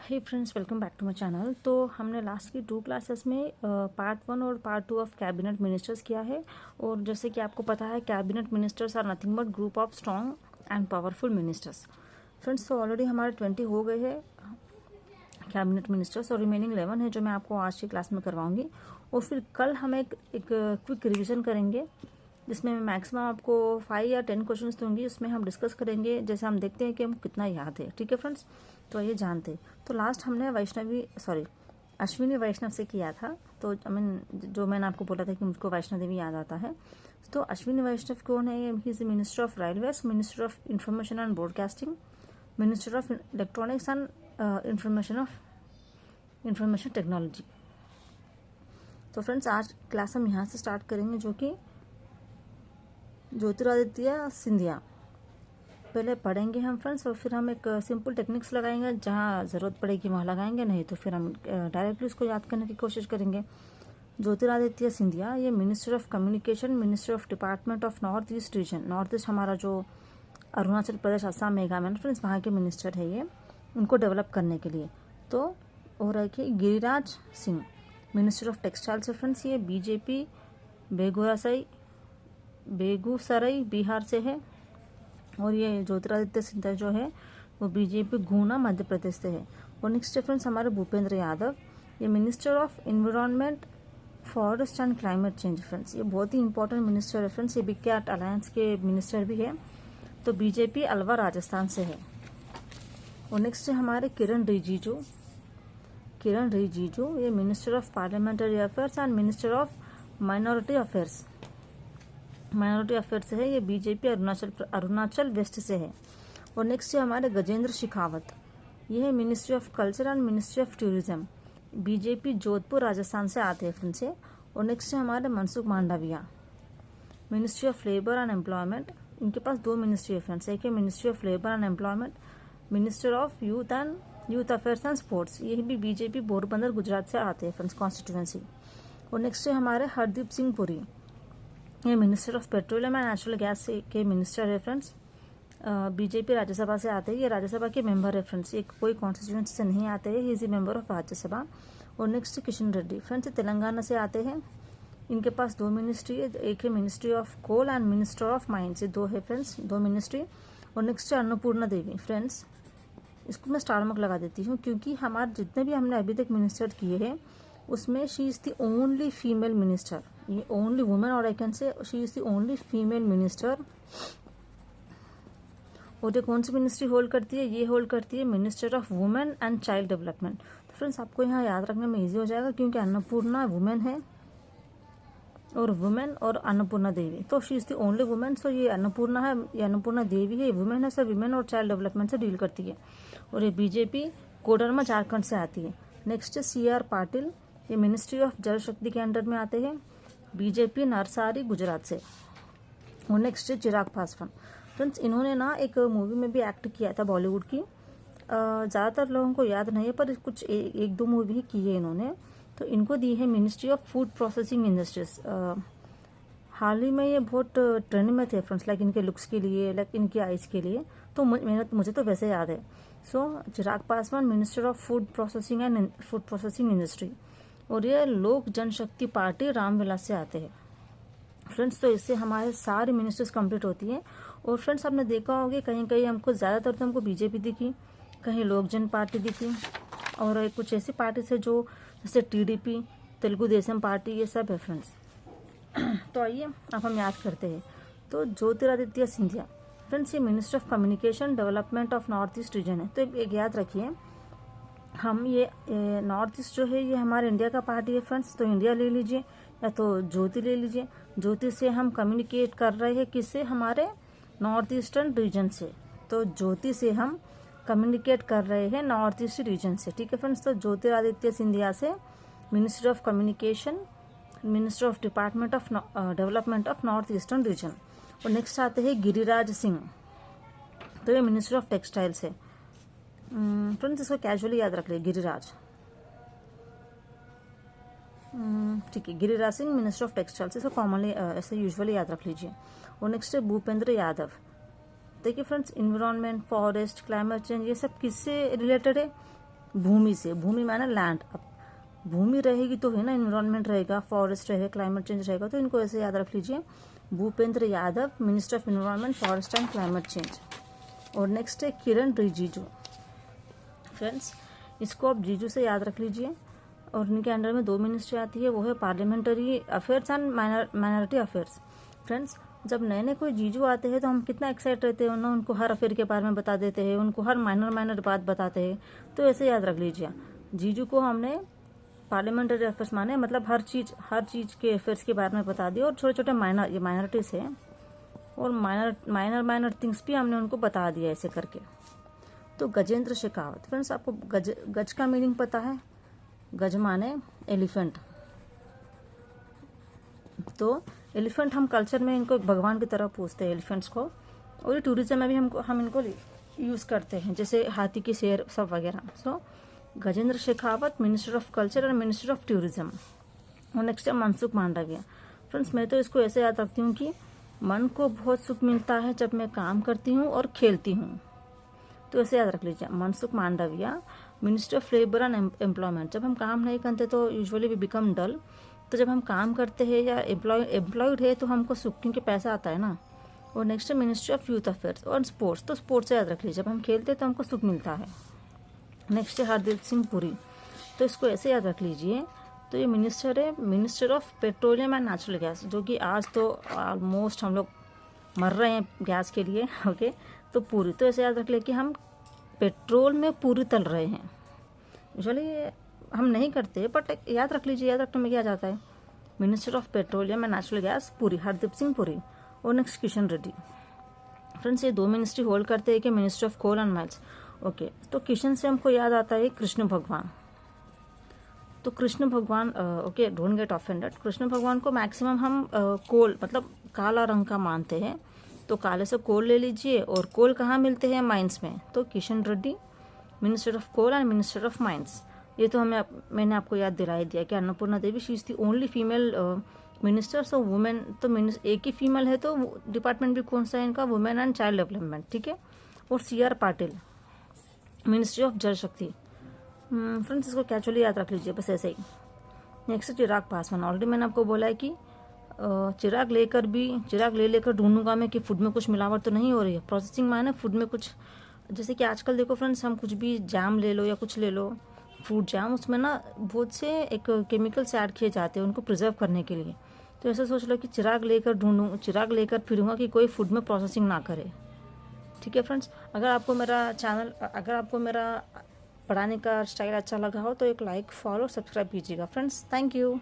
Hey friends, welcome back to my channel. तो हमने last की 2 क्लासेस में पार्ट 1 और पार्ट 2 ऑफ कैबिनेट मिनिस्टर्स किया है। और जैसे कि आपको पता है, cabinet ministers are nothing but group of strong and powerful ministers. Friends, तो ऑलरेडी हमारे 20 हो गए हैं कैबिनेट मिनिस्टर्स और रिमेनिंग 11 है जो मैं आपको आज की क्लास में करवाऊंगी। और फिर कल हम एक क्विक रिविजन करेंगे जिसमें मैं मैक्सिमम आपको 5 या 10 क्वेश्चंस दूंगी। उसमें हम डिस्कस करेंगे, जैसे हम देखते हैं कि हमको कितना याद है। ठीक है फ्रेंड्स, तो ये जानते हैं। तो लास्ट हमने अश्विनी वैष्णव से किया था। तो जो मैंने आपको बोला था कि मुझको वैष्णव देवी याद आता है। तो अश्विनी वैष्णव कौन है? He is minister of railways, minister of information and broadcasting, minister of electronics and information technology. तो फ्रेंड्स, आज क्लास हम यहाँ से स्टार्ट करेंगे, जो कि ज्योतिरादित्य सिंधिया पहले पढ़ेंगे हम फ्रेंड्स। और फिर हम एक सिंपल टेक्निक्स लगाएंगे, जहाँ ज़रूरत पड़ेगी वहाँ लगाएंगे, नहीं तो फिर हम डायरेक्टली उसको याद करने की कोशिश करेंगे। ज्योतिरादित्य सिंधिया ये minister of communication, minister of department of north east region. North east हमारा जो अरुणाचल प्रदेश, असम, मेघालय फ्रेंड्स, वहाँ के मिनिस्टर है ये, उनको डेवलप करने के लिए। तो और है कि Giriraj Singh minister of textiles friends, ये बीजेपी बेगूसराय बिहार से है। और ये ज्योतिरादित्य सिंधिया जो है वो बीजेपी गुना मध्य प्रदेश से है। और नेक्स्ट फ्रेंड्स हमारे भूपेंद्र यादव, ये minister of environment, forest and climate change friends. ये बहुत ही इंपॉर्टेंट मिनिस्टर है फ्रेंड्स। ये बिग कैट अलायंस के मिनिस्टर भी है। तो बीजेपी अलवर राजस्थान से है। और नेक्स्ट है हमारे किरण रिजिजू, ये minister of parliamentary affairs and minister of minority affairs है। ये बीजेपी अरुणाचल वेस्ट से है। और नेक्स्ट है हमारे गजेंद्र शेखावत, ये है ministry of culture and ministry of tourism, BJP Jodhpur Rajasthan से आते हैं फ्रेंड्स से। और नेक्स्ट है हमारे Mansukh Mandaviya, ministry of labour and employment. इनके पास 2 मिनिस्ट्री है फ्रेंड्स, एक है ministry of labour and employment, minister of youth affairs and sports, ये भी बीजेपी पोरबंदर गुजरात से आते हैं फ्रेंड्स कॉन्स्टिट्यूएंसी। और नेक्स्ट है हमारे हरदीप सिंह पुरी, ये minister of petroleum and natural gas के मिनिस्टर है फ्रेंड्स। बीजेपी राज्यसभा से आते हैं, ये राज्यसभा के मेंबर है फ्रेंड्स। ये कोई कॉन्स्टिट्यूएंसी से नहीं आते हैं, he is a member of Rajya Sabha. और नेक्स्ट किशन रेड्डी फ्रेंड्स, तेलंगाना से आते हैं। इनके पास 2 मिनिस्ट्री है, एक है ministry of coal and minister of mines, ये 2 है फ्रेंड्स, 2 मिनिस्ट्री। और नेक्स्ट है अन्नपूर्णा देवी फ्रेंड्स, इसको मैं स्टार मार्क लगा देती हूँ क्योंकि हमारे जितने भी हमने अभी तक मिनिस्टर किए हैं उसमें she is the only female minister, ये ओनली वुमेन, और I can say she is the only female minister. और ये कौन सी मिनिस्ट्री होल्ड करती है? ये होल्ड करती है minister of women and child development. तो फ्रेंड्स, आपको यहाँ याद रखने में इजी हो जाएगा क्योंकि अन्नपूर्णा वुमेन है और अन्नपूर्णा देवी, तो she is the only women. So ये अन्नपूर्णा है, ये अन्नपूर्णा देवी है, ये वुमेन है, सो वुमेन और चाइल्ड डेवलपमेंट से डील करती है। और ये बीजेपी कोडरमा झारखंड से आती है। नेक्स्ट CR पाटिल, ये मिनिस्ट्री ऑफ जल शक्ति के अंडर में आते हैं, बीजेपी नरसारी गुजरात से। और नेक्स्ट है चिराग पासवान फ्रेंड्स, इन्होंने ना एक मूवी में भी एक्ट किया था बॉलीवुड की, ज़्यादातर लोगों को याद नहीं है पर कुछ एक 2 मूवी ही की है इन्होंने। तो इनको दी है ministry of food processing industries. हाल ही में ये बहुत ट्रेंड में थे फ्रेंड्स, लाइक इनके लुक्स के लिए, लाइक इनकी आइज के लिए। तो मुझे तो वैसे याद है। So Chirag Paswan minister of food processing industry. और ये लोक जनशक्ति पार्टी रामविलास से आते हैं फ्रेंड्स। तो इससे हमारे सारे मिनिस्टर्स कंप्लीट होती है। और फ्रेंड्स, आपने देखा होगा कहीं कहीं हमको ज़्यादातर तो हमको बीजेपी दिखी, कहीं लोक जन पार्टी दिखी, और कुछ ऐसी पार्टी से जो जैसे TDP, तेलुगु देशम पार्टी, ये सब है फ्रेंड्स। तो आइए अब हम याद करते हैं। तो ज्योतिरादित्य सिंधिया फ्रेंड्स, ये minister of communication development of north east region है। तो एक याद रखिए, हम ये नॉर्थ ईस्ट जो है ये हमारे इंडिया का पार्टी है फ्रेंड्स। तो इंडिया ले लीजिए या तो ज्योति ले लीजिए। ज्योति से हम कम्युनिकेट कर रहे हैं किससे? हमारे नॉर्थ ईस्टर्न रीजन से। तो ज्योति से हम कम्युनिकेट कर रहे हैं नॉर्थ ईस्ट रीजन से। ठीक है फ्रेंड्स, तो ज्योतिरादित्य सिंधिया से minister of communication, minister of department of development of north eastern region. और नेक्स्ट आते हैं गिरिराज सिंह, तो ये मिनिस्टर ऑफ टेक्सटाइल्स है फ्रेंड्स, इसको कैजुअली याद रख लीजिए गिरिराज। ठीक है, Giriraj Singh minister of textiles, इसको कॉमनली ऐसे यूजुअली याद रख लीजिए। और नेक्स्ट है भूपेंद्र यादव, देखिए friends, environment, forest, climate change, ये सब किससे रिलेटेड है? भूमि से, भूमि माने लैंड। अब भूमि रहेगी तो है ना, इन्वायरमेंट रहेगा, फॉरेस्ट रहेगा, क्लाइमेट चेंज रहेगा, तो इनको ऐसे याद रख लीजिए, Bhupendra Yadav, minister of environment, forest and climate change. और नेक्स्ट है किरण रिजिजू। फ्रेंड्स इसको आप जीजू से याद रख लीजिए। और इनके अंडर में 2 मिनिस्ट्री आती है, वो है parliamentary affairs and minority affairs. Friends जब नए नए कोई जीजू आते हैं तो हम कितना एक्साइट रहते हैं ना, उनको हर अफेयर के बारे में बता देते हैं, उनको हर माइनर बात बताते हैं। तो ऐसे याद रख लीजिए, जीजू को हमने पार्लियामेंट्री अफेयर्स माने मतलब हर चीज के अफेयर्स के बारे में बता दिया, और छोटे छोटे ये माइनॉरिटीज है और माइनर थिंग्स भी हमने उनको बता दिया ऐसे करके। तो गजेंद्र शेखावत। फ्रेंड्स आपको गज का मीनिंग पता है, गज माने एलिफेंट। तो एलिफेंट हम कल्चर में इनको भगवान की तरह पूछते हैं एलिफेंट्स को, और ये टूरिज्म में भी हम इनको यूज करते हैं, जैसे हाथी की शेर सब वगैरह। So Gajendra Shekhawat, minister of culture और मिनिस्टर ऑफ टूरिज्म। और नेक्स्ट है मनसुख मांडविया। फ्रेंड्स मैं तो इसको ऐसे याद रखती हूँ कि मन को बहुत सुख मिलता है जब मैं काम करती हूँ और खेलती हूँ। तो ऐसे याद रख लीजिए, Mansukh Mandaviya, minister of labour and employment. जब हम काम नहीं करते तो यूजुअली वी बिकम डल, तो जब हम काम करते हैं या एम्प्लॉयड है तो हमको सुख, क्योंकि पैसा आता है ना। और नेक्स्ट है मिनिस्ट्री ऑफ यूथ अफेयर्स और स्पोर्ट्स। तो स्पोर्ट्स से याद रख लीजिए, जब हम खेलते हैं तो हमको सुख मिलता है। नेक्स्ट है हरदीप सिंह पुरी। तो इसको ऐसे याद रख लीजिए, तो ये मिनिस्टर है, minister of petroleum and natural gas, जो कि आज तो ऑलमोस्ट हम लोग मर रहे हैं गैस के लिए। ओके तो पूरी, तो ऐसे याद रख ले कि हम पेट्रोल में पूरी तल रहे हैं। यूजुअली हम नहीं करते, बट याद रख लीजिए, याद रखने में क्या जाता है। Minister of petroleum and natural gas Puri, Hardeep Singh Puri. और नेक्स्ट किशन रेड्डी। फ्रेंड्स ये 2 मिनिस्ट्री होल्ड करते हैं कि minister of coal and mines. Okay तो किशन से हमको याद आता है कृष्ण भगवान। तो कृष्ण भगवान, okay don't get offended, Krishna भगवान को मैक्सिमम हम कोल मतलब काला रंग का मानते हैं, तो काले से कोल ले लीजिए। और कोल कहाँ मिलते हैं, माइंस में। तो Kishan Reddy, minister of coal and minister of mines. ये तो मैंने आपको याद दिला दिया कि Annapurna Devi she is the only female minister. So women तो एक ही फीमेल है, तो डिपार्टमेंट भी कौन सा है इनका, वुमेन एंड चाइल्ड डेवलपमेंट, ठीक है। और CR पाटिल, मिनिस्ट्री ऑफ जल शक्ति। फ्रेंड्स इसको कैजुअली याद रख लीजिए, बस ऐसे ही। नेक्स्ट चिराग पासवान। ऑलरेडी मैंने आपको बोला है कि चिराग लेकर ढूंढूंगा मैं कि फूड में कुछ मिलावट तो नहीं हो रही है। प्रोसेसिंग माने फूड में कुछ, जैसे कि आजकल देखो फ्रेंड्स, हम कुछ भी जैम ले लो या कुछ ले लो, फ्रूट जैम, उसमें ना बहुत से एक केमिकल्स ऐड किए जाते हैं उनको प्रिजर्व करने के लिए। तो ऐसा सोच लो कि चिराग लेकर फिरूंगा कि कोई फूड में प्रोसेसिंग ना करे। ठीक है फ्रेंड्स, अगर आपको मेरा पढ़ाने का स्टाइल अच्छा लगा हो तो एक लाइक, फॉलो, सब्सक्राइब कीजिएगा फ्रेंड्स। Thank you.